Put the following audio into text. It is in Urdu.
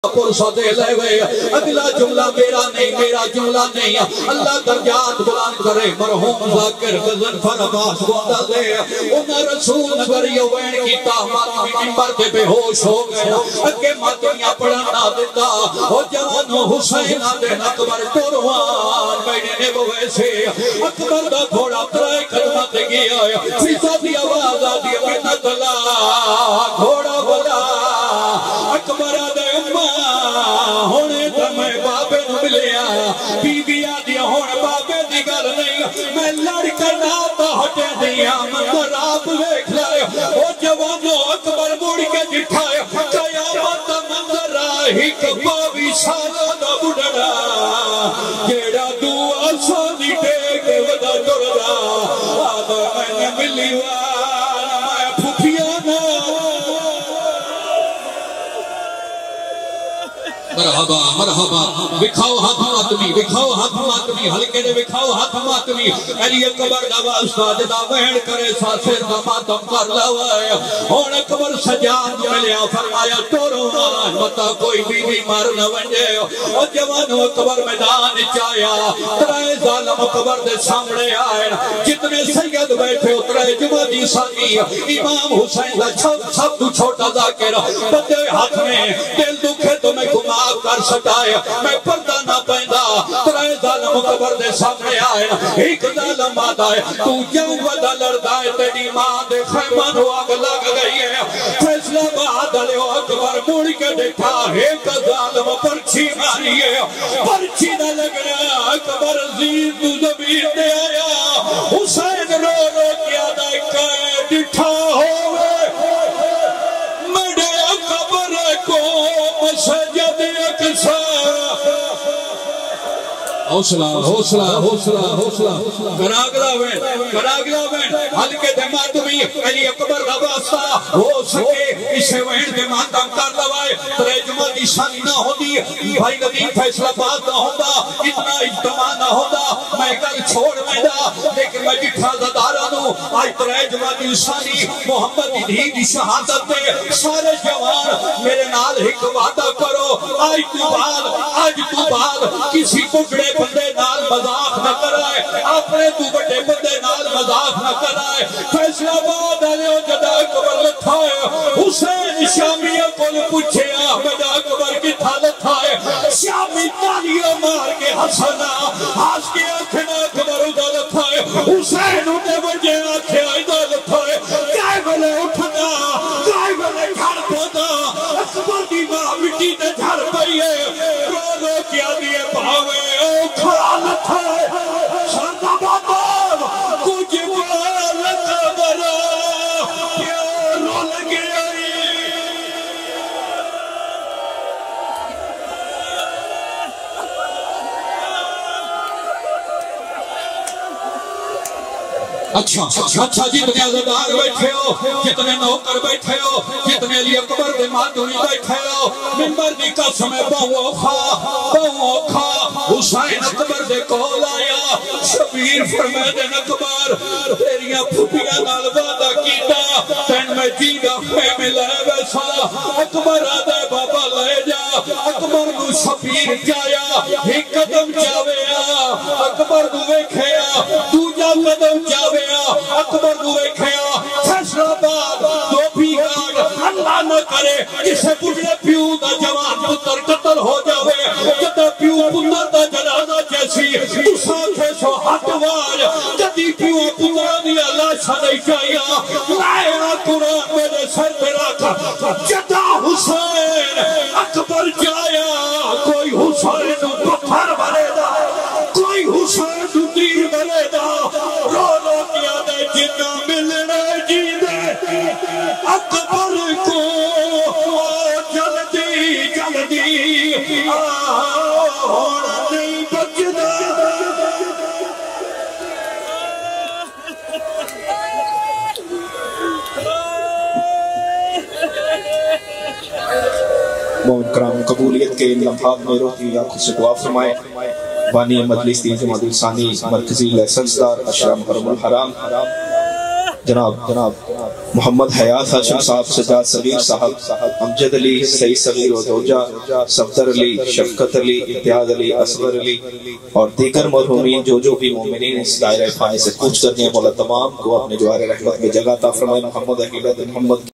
پرسہ دے لے گئے اگلا جملہ میرا نہیں میرا جملہ نہیں اللہ درجات بلند کرے مرحوم ذاکر غزن فرماس گوندہ دے انہا رسول نگر یوین کی تاہمات ممبر دے بے ہوش ہو گئے اگے ماتمیاں پڑھنا دیتا اور جوانو حسین دین اکبر قرآن بینے بوے سے اکبر دا گھوڑا ترائے خدمت گیا فیصہ دی آواز آدھی منت اللہ گھوڑا بلا اکبر دے ہونے تمہیں بابے نو ملیا بی بی آدیا ہونے بابے دی گل نہیں میں لڑکا ناتا ہٹے دیا منظر آپ دیکھ لائے او جوانو اکبر موڑ کے جٹھائے قیامت منظر آہی کبابی سالہ دا بڑھڑا جیڑا دعا سانی ٹیک ودا جڑا آدھا میں نے ملی وانا میں پھوپیانا مرحبا مرحبا بکھاؤ ہاتھ ماتمی ہلکے نے بکھاؤ ہاتھ ماتمی علی اکبر دا واسطہ جدا وہن کرے ساسر دا ماتم کر لوائے ہون اکبر سجاد ملیا فرمایا ٹورو مان متا کوئی بی بی مار نہ ونجے اور جوانو اکبر میدان چایا ترائے ظالم اکبر دے سامنے آئے جتنے سید بیٹھے اترائے جمعی سانی امام حسین دا سب تو چھوٹا ذاکر بدے ہاتھ میں دل دکھے تو میں گھما کر سٹائے میں پردہ نہ پہندا ترائے ظالم اکبر دے سامنے آئے ایک ظالم آدھائے تو جاؤں ودا لڑدائے تیری ماں دے خیمان ہو آگ لگ گئی ہے فیصلہ بعد علیہ اکبر موڑ کے دیکھا ایک ظالم پرچی ماری ہے پرچی نہ لگ رہا اکبر عزیز تو زمین دے آیا حسین رو رو کیا دائے کہے ڈٹھا ہوئے مڈے اکبر کو مسجد اکسا حوصلہ کراگلا وین ہلکے دے ماتمی علی اکبر دا واسطہ ہو سکے اسے وین دے ماتم کر لوائے ترے جمعہ دی شانی نہ ہوندی بھائی ندیم فیصلہ بات نہ ہوندا اتنا اجتماع نہ ہوندا میں کل چھوڑ میدا لیکن میں جٹھا زدارانو آج ترے جمعہ دی شانی محمد دی دی شہادت دے سارے جوان میرے نال ایک وعدہ کرو آج تو بعد کسی پکڑے بندے نال مذاق نہ کرائے اپنے تو بڑے بندے نال مذاق نہ کرائے فیصلہ باد علیہ جدا اکبر لتھائے حسین شامیہ کو پوچھے احمد اکبر کی تھا لتھائے شامی تالیہ مار کے حسنہ آج کے آنکھنا اکبر ادھا لتھائے حسین اٹھے بجے آنکھیں ادھا لتھائے کائے بلے اٹھنا کائے بلے گھر پودا اکبر دی ماں مٹی دے گھر پئیے رو رو کیا دیئے پاوے کھڑا لتھائے شردہ بابا کچھ بالت برا کیا رو لگے اچھا جتنے عزدار بیٹھے ہو جتنے نوکر بیٹھے ہو جتنے علی اکبر دے ماتونی بیٹھے ہو منبر دی قسم بہو کھا حسین اکبر دے کول آیا شبیر فرمائے دے اکبر تیریاں پھوپیاں نال وعدہ کیتا تین میں جیگا خیمے لے ویسا اکبر آدھے بابا لے جا اکبر نو شبیر جایا ایک قدم جاویا اکبر نو ویکھیا دوجا قدم جاویا اکبر نو ویکھیا فیصلہ باد دو بھی گاڑ اللہ نہ کرے جسے پڑھے پیو دا جوان پتر قتل ہو جاوے جدہ پیو پتر دا جنازہ جیسی تو ساتھے سو ہٹوار جدی پیو پتر دیا لاشا نہیں چاہیا لائے قرآن میرے سر پہ رکھا جدہ حسین اکبر جایا کوئی حسین پتھر بھرے دا کوئی حسین تیر بھرے دا رو رو کیا دے جنہ ملنے جی دے اکبر کو جلدی ہونا نہیں بچنا محمد کرام قبولیت کے لمحات میں روحی آنکھوں سے دعا فرمائے بانی مجلس دی جماعت ثانی مرکزی لائسنس دار اشرم حرم الحرام جناب محمد حیات ہاشم صاحب، سجاد صغیر صاحب، امجد علی، سعید صغیر ودوجہ، صفدر علی، شفقت علی، امتیاز علی، اصغر علی اور دیگر مرحومین جو بھی مومنین اس دائرہ فانی سے کوچ کرنے ہیں، مولا تمام کو اپنے جوار رحمت میں جگہ عطا فرمائے۔ محمد